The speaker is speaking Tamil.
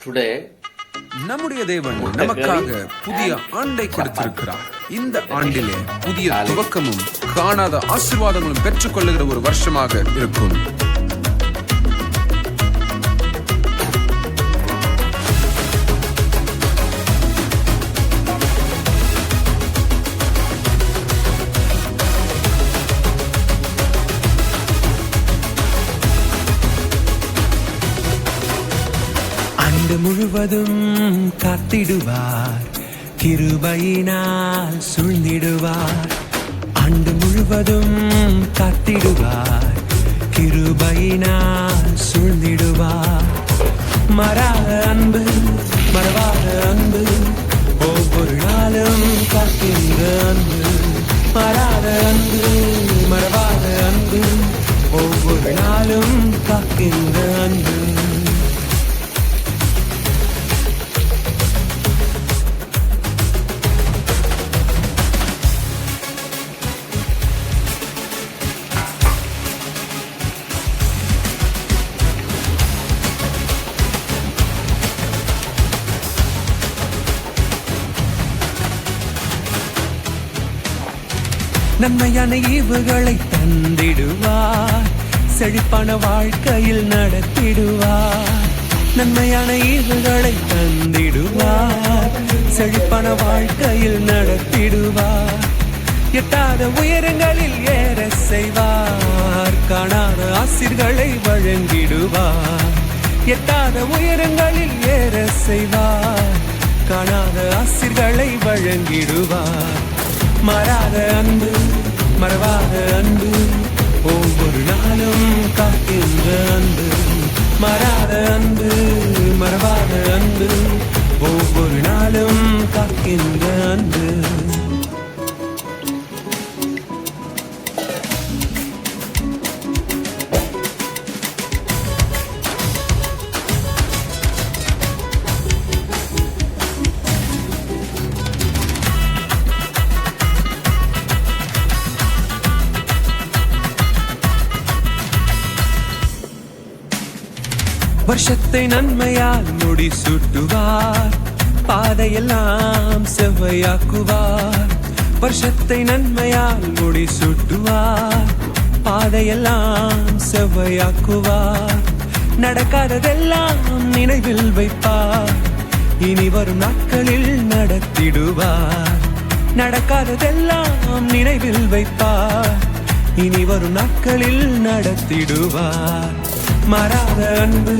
Today, நம்முடைய தேவன் நமக்காக புதிய ஆண்டை கொடுத்திருக்கிறார். இந்த ஆண்டிலே புதிய துவக்கமும் காணாத ஆசீர்வாதங்களும் பெற்றுக்கொள்ளுகிற ஒரு வருஷமாக இருக்கும். ஆண்டு முழுவதும் காத்திடுவார், கிருபையினால் சூழ்ந்திடுவார். ஆண்டு முழுவதும் காத்திடுவார், கிருபையினால் சூழ்ந்திடுவார். மறாத அன்பு, மறவாத அன்பு, ஒவ்வொரு நாளும் காக்கின்ற அன்பு. மறாத அன்பு, மறவாத அன்பு, ஒவ்வொரு நாளும் காக்கின்ற அன்பு. நன்மையான ஈவுகளை தந்திடுவார், செழிப்பான வாழ்க்கையில் நடத்திடுவார். நன்மையான ஈவுகளை தந்திடுவார், செழிப்பான வாழ்க்கையில் நடத்திடுவார். எட்டாத உயரங்களில் ஏற செய்வார், காணாத ஆசீர்களை வழங்கிடுவார். எட்டாத உயரங்களில் ஏற செய்வார், காணாத ஆசீர்களை வழங்கிடுவார். மறாத அன்பு, மறவாத அன்பு, ஒவ்வொரு நாளும் காக்கின்ற அன்பு. மறாத அன்பு, மறவாத அன்பு, ஒவ்வொரு நாளும் காக்கின்ற அன்பு. வருஷத்தை நன்மையால் முடி சூட்டுவார், பாதையெல்லாம் செவ்வையாக்குவார். வருஷத்தை நன்மையால் முடி சூட்டுவார், பாதையெல்லாம் செவ்வையாக்குவார். நடக்காததெல்லாம் நினைவில் வைப்பார், இனி வரும் நாட்களில் நடத்திடுவார். நடக்காததெல்லாம் நினைவில் வைப்பார், இனி வரும் நாட்களில் நடத்திடுவார். மறாத அன்பு,